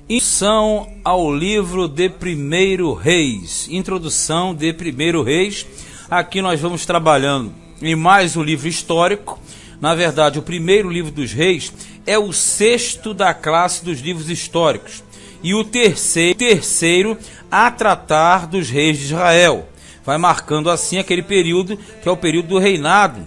Introdução ao livro de 1 Reis. Introdução de 1 Reis. Aqui nós vamos trabalhando em mais um livro histórico. Na verdade, o primeiro livro dos reis é o sexto da classe dos livros históricos. E o terceiro a tratar dos reis de Israel. Vai marcando assim aquele período que é o período do reinado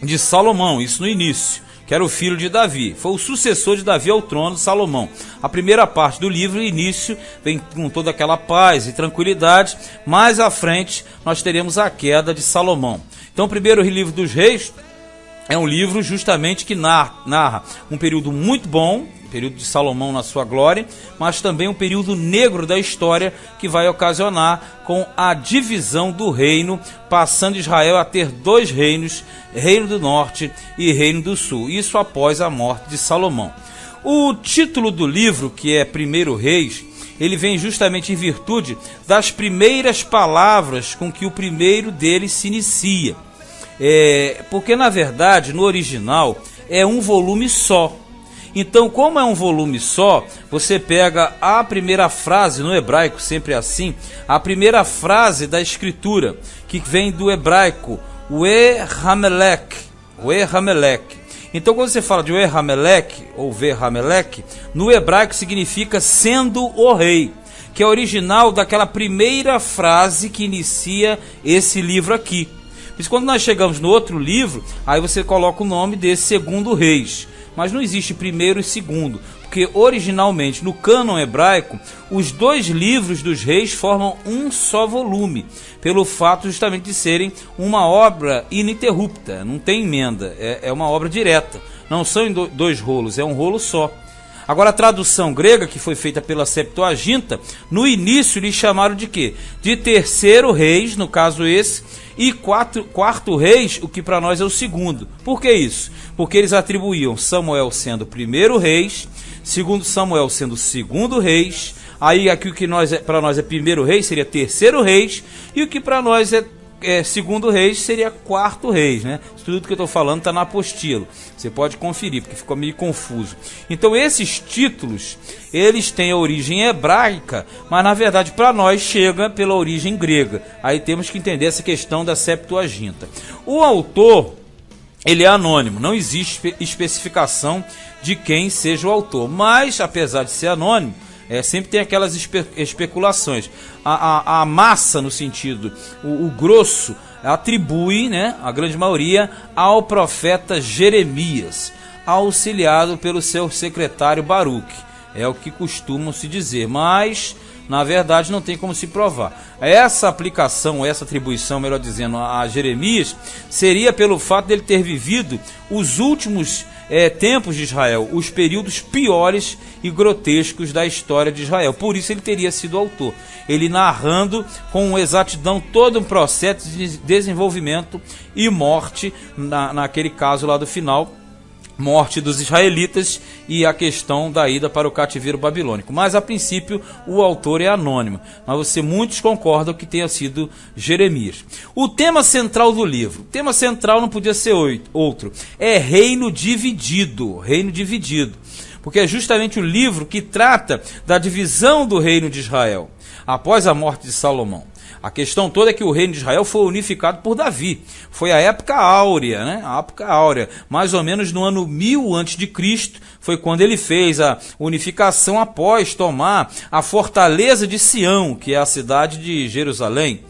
de Salomão, isso no início, que era o filho de Davi. Foi o sucessor de Davi ao trono, Salomão. A primeira parte do livro, o início, vem com toda aquela paz e tranquilidade. Mais à frente, nós teremos a queda de Salomão. Então, o primeiro livro dos reis é um livro justamente que narra um período muito bom, período de Salomão na sua glória, mas também um período negro da história que vai ocasionar com a divisão do reino, passando Israel a ter dois reinos, Reino do Norte e Reino do Sul, isso após a morte de Salomão. O título do livro, que é 1 Reis, ele vem justamente em virtude das primeiras palavras com que o primeiro deles se inicia. Porque na verdade, no original, é um volume só. Então, como é um volume só, você pega a primeira frase, no hebraico sempre é assim, a primeira frase da escritura, que vem do hebraico, Ué-Hamelech. Então, quando você fala de Ué-Hamelech, ou Ve-Hamelech, no hebraico significa sendo o rei, que é original daquela primeira frase que inicia esse livro aqui. Mas quando nós chegamos no outro livro, aí você coloca o nome desse segundo reis. Mas não existe primeiro e segundo, porque originalmente no cânon hebraico, os dois livros dos reis formam um só volume, pelo fato justamente de serem uma obra ininterrupta, não tem emenda, é uma obra direta, não são em dois rolos, é um rolo só. Agora a tradução grega, que foi feita pela Septuaginta, no início eles chamaram de quê? De terceiro reis, no caso esse, e quarto reis, o que para nós é o segundo. Por que isso? Porque eles atribuíam Samuel sendo primeiro reis, segundo Samuel sendo segundo reis, aí aqui o que para nós é primeiro reis seria terceiro reis, e o que para nós é segundo reis seria quarto reis, né? Tudo que eu estou falando está na apostila. Você pode conferir, porque ficou meio confuso. Então esses títulos, eles têm a origem hebraica, mas na verdade para nós chega pela origem grega. Aí temos que entender essa questão da Septuaginta. O autor, ele é anônimo, não existe especificação de quem seja o autor, mas apesar de ser anônimo, sempre tem aquelas especulações. A massa, no sentido, o grosso, atribui, né, a grande maioria, ao profeta Jeremias, auxiliado pelo seu secretário Baruque. É o que costumam se dizer, mas na verdade não tem como se provar. Essa aplicação, essa atribuição, melhor dizendo, a Jeremias, seria pelo fato dele ter vivido os últimos tempos de Israel, os períodos piores e grotescos da história de Israel. Por isso ele teria sido autor. Ele narrando com exatidão todo um processo de desenvolvimento e morte, naquele caso lá do final, morte dos israelitas e a questão da ida para o cativeiro babilônico. Mas a princípio o autor é anônimo, mas muitos concordam que tenha sido Jeremias. O tema central do livro, o tema central não podia ser outro, é reino dividido, porque é justamente o livro que trata da divisão do reino de Israel, após a morte de Salomão. A questão toda é que o reino de Israel foi unificado por Davi. Foi a época áurea, né? A época áurea, mais ou menos no ano 1000 a.C., foi quando ele fez a unificação após tomar a fortaleza de Sião, que é a cidade de Jerusalém.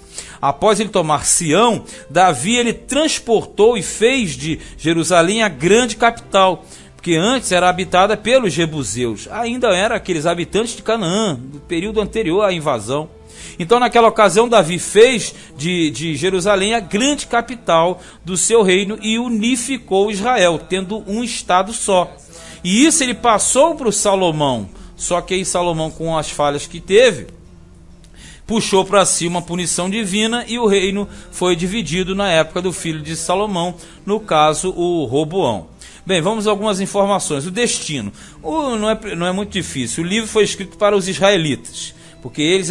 Após ele tomar Sião, Davi ele transportou e fez de Jerusalém a grande capital, porque antes era habitada pelos jebuseus, ainda eram aqueles habitantes de Canaã, do período anterior à invasão. Então naquela ocasião Davi fez de Jerusalém a grande capital do seu reino e unificou Israel, tendo um estado só. E isso ele passou para o Salomão, só que aí Salomão, com as falhas que teve, puxou para si uma punição divina e o reino foi dividido na época do filho de Salomão, no caso o Roboão. Bem, vamos a algumas informações. O destino não é muito difícil. O livro foi escrito para os israelitas, porque eles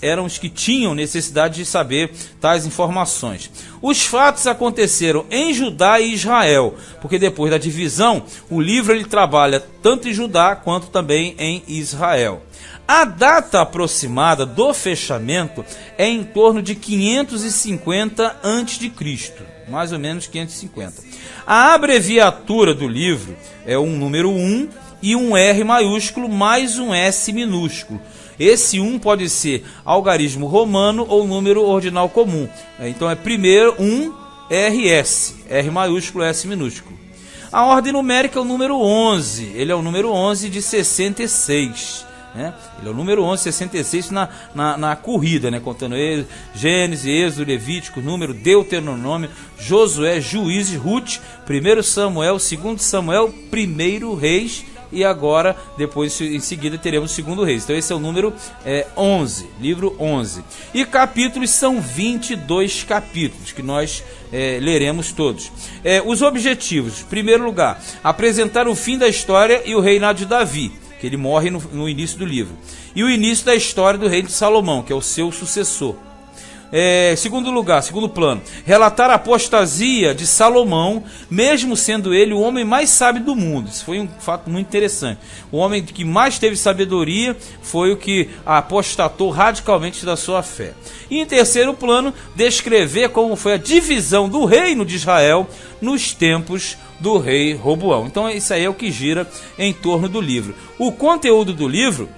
eram os que tinham necessidade de saber tais informações. Os fatos aconteceram em Judá e Israel, porque depois da divisão, o livro ele trabalha tanto em Judá quanto também em Israel. A data aproximada do fechamento é em torno de 550 a.C., mais ou menos 550. A abreviatura do livro é um número 1 e um R maiúsculo mais um S minúsculo. Esse 1 pode ser algarismo romano ou número ordinal comum. Então é primeiro 1 RS, R maiúsculo, S minúsculo. A ordem numérica é o número 11, ele é o número 11 de 66. Ele é o número 11, 66 na corrida, contando Gênesis, Êxodo, Levítico, Número, Deuteronômio, Josué, Juízes, Ruth, 1 Samuel, 2 Samuel, 1 Reis, e agora, depois em seguida, teremos 2 Reis. Então esse é o número 11, livro 11. E capítulos são 22 capítulos, que nós leremos todos. Os objetivos, em primeiro lugar, apresentar o fim da história e o reinado de Davi, que ele morre no início do livro, e o início da história do rei de Salomão, que é o seu sucessor. Segundo lugar, segundo plano, relatar a apostasia de Salomão, mesmo sendo ele o homem mais sábio do mundo. Isso foi um fato muito interessante. O homem que mais teve sabedoria foi o que apostatou radicalmente da sua fé. E em terceiro plano, descrever como foi a divisão do reino de Israel nos tempos do rei Roboão. Então isso aí é o que gira em torno do livro. O conteúdo do livro,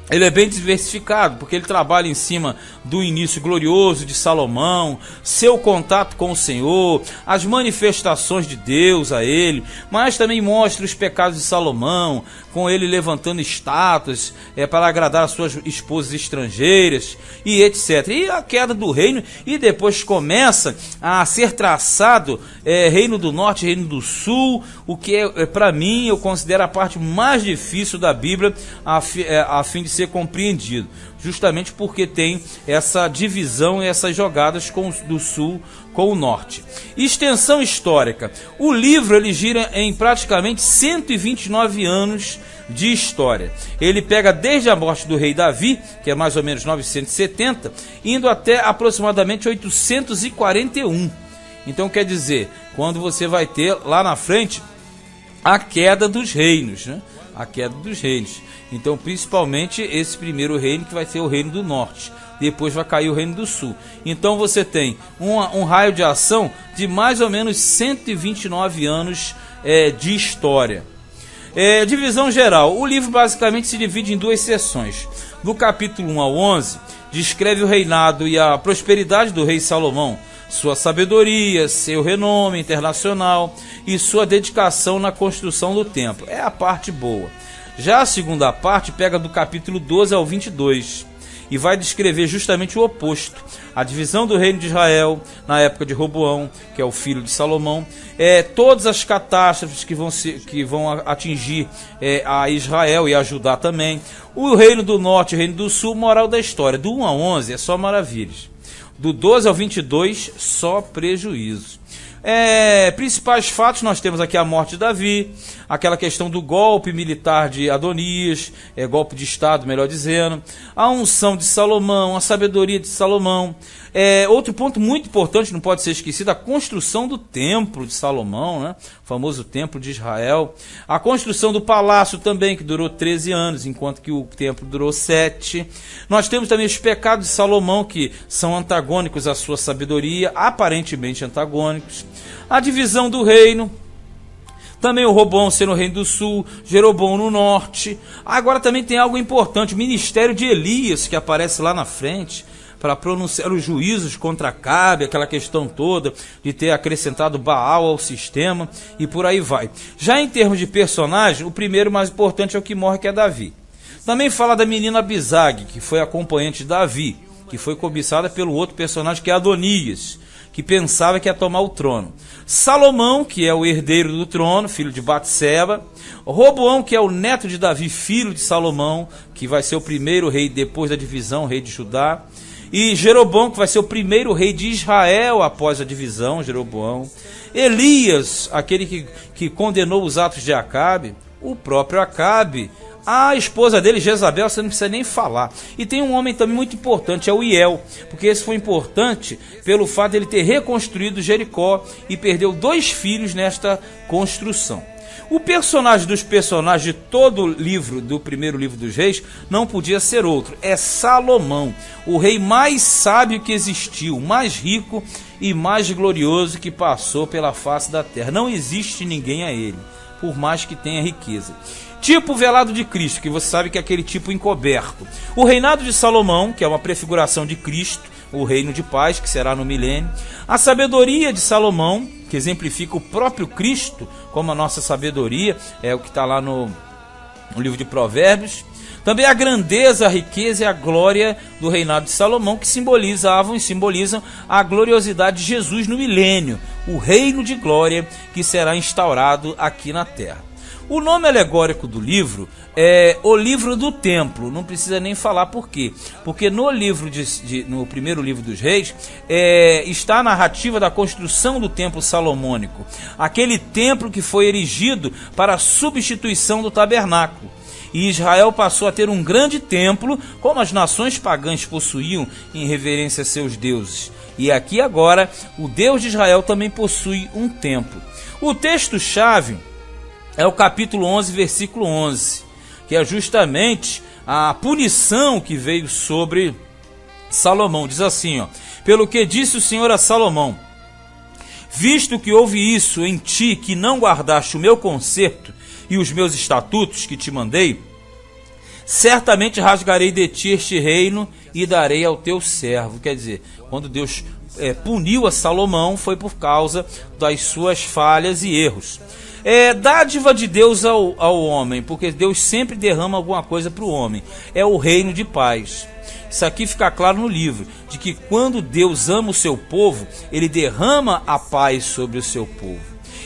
ele é bem diversificado, porque ele trabalha em cima do início glorioso de Salomão, seu contato com o Senhor, as manifestações de Deus a ele, mas também mostra os pecados de Salomão, com ele levantando estátuas para agradar as suas esposas estrangeiras, e etc. E a queda do reino, e depois começa a ser traçado reino do norte, reino do sul, o que para mim, eu considero a parte mais difícil da Bíblia, a fim de ser compreendido, justamente porque tem essa divisão e essas jogadas do sul com o norte. Extensão histórica. O livro ele gira em praticamente 129 anos de história. Ele pega desde a morte do rei Davi, que é mais ou menos 970, indo até aproximadamente 841. Então quer dizer, quando você vai ter lá na frente a queda dos reinos, a queda dos reinos. Então, principalmente esse primeiro reino, que vai ser o reino do norte. Depois vai cair o reino do sul. Então você tem um raio de ação de mais ou menos 129 anos de história. Divisão geral. O livro basicamente se divide em duas seções. Do capítulo 1 ao 11, descreve o reinado e a prosperidade do rei Salomão, sua sabedoria, seu renome internacional e sua dedicação na construção do templo. É a parte boa. Já a segunda parte pega do capítulo 12 ao 22 e vai descrever justamente o oposto. A divisão do reino de Israel na época de Roboão, que é o filho de Salomão, todas as catástrofes que vão atingir a Israel e a Judá também. O reino do norte e o reino do sul, moral da história. Do 1 ao 11 é só maravilhas. Do 12 ao 22, só prejuízo. Principais fatos, nós temos aqui a morte de Davi, aquela questão do golpe militar de Adonias, golpe de estado, melhor dizendo, a unção de Salomão, a sabedoria de Salomão. Outro ponto muito importante, não pode ser esquecido, a construção do templo de Salomão, o famoso templo de Israel, a construção do palácio também, que durou 13 anos, enquanto que o templo durou 7. Nós temos também os pecados de Salomão, que são antagônicos à sua sabedoria, aparentemente antagônicos. A divisão do reino, também o Roboão sendo o reino do sul, Jeroboão no norte. Agora também tem algo importante, o ministério de Elias, que aparece lá na frente, para pronunciar os juízos contra Acabe, aquela questão toda de ter acrescentado Baal ao sistema, e por aí vai. Já em termos de personagem, o primeiro mais importante é o que morre, que é Davi. Também fala da menina Abisag, que foi acompanhante de Davi, que foi cobiçada pelo outro personagem, que é Adonias, que pensava que ia tomar o trono. Salomão, que é o herdeiro do trono, filho de Batseba. Roboão, que é o neto de Davi, filho de Salomão, que vai ser o primeiro rei depois da divisão, rei de Judá. E Jeroboão, que vai ser o primeiro rei de Israel após a divisão, Jeroboão. Elias, aquele que condenou os atos de Acabe. O próprio Acabe A esposa dele, Jezabel, você não precisa nem falar. E tem um homem também muito importante, é o Hiel, porque esse foi importante pelo fato de ele ter reconstruído Jericó e perdeu 2 filhos nesta construção. O personagem dos personagens de todo o livro, do primeiro livro dos reis, não podia ser outro, é Salomão, o rei mais sábio que existiu, mais rico e mais glorioso que passou pela face da terra. Não existe ninguém a ele, por mais que tenha riqueza. Tipo velado de Cristo, que você sabe que é aquele tipo encoberto. O reinado de Salomão, que é uma prefiguração de Cristo, o reino de paz, que será no milênio. A sabedoria de Salomão, que exemplifica o próprio Cristo, como a nossa sabedoria, é o que está lá no livro de Provérbios. Também a grandeza, a riqueza e a glória do reinado de Salomão, que simbolizavam e simbolizam a gloriosidade de Jesus no milênio, o reino de glória que será instaurado aqui na terra. O nome alegórico do livro é O Livro do Templo, não precisa nem falar por quê. Porque no primeiro livro dos reis, está a narrativa da construção do templo salomônico. Aquele templo que foi erigido para a substituição do tabernáculo. E Israel passou a ter um grande templo, como as nações pagãs possuíam em reverência a seus deuses. E aqui agora, o Deus de Israel também possui um templo. O texto-chave é o capítulo 11, versículo 11, que é justamente a punição que veio sobre Salomão. Diz assim, pelo que disse o Senhor a Salomão, visto que houve isso em ti, que não guardaste o meu concerto e os meus estatutos que te mandei, certamente rasgarei de ti este reino e darei ao teu servo. Quer dizer, quando Deus puniu a Salomão, foi por causa das suas falhas e erros. Dádiva de Deus ao homem, porque Deus sempre derrama alguma coisa para o homem. É o reino de paz. Isso aqui fica claro no livro, de que quando Deus ama o seu povo, ele derrama a paz sobre o seu povo.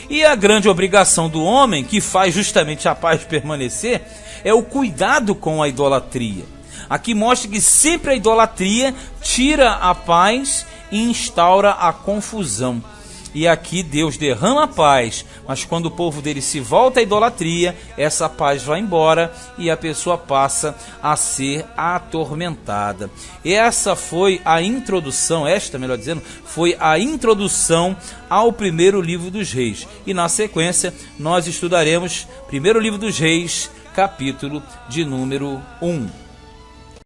E a grande obrigação do homem, que faz justamente a paz permanecer, é o cuidado com a idolatria. Aqui mostra que sempre a idolatria tira a paz e instaura a confusão. E aqui Deus derrama a paz, mas quando o povo dele se volta à idolatria, essa paz vai embora e a pessoa passa a ser atormentada. Essa foi a introdução, foi a introdução ao primeiro livro dos reis. E na sequência nós estudaremos primeiro livro dos reis, capítulo de número 1.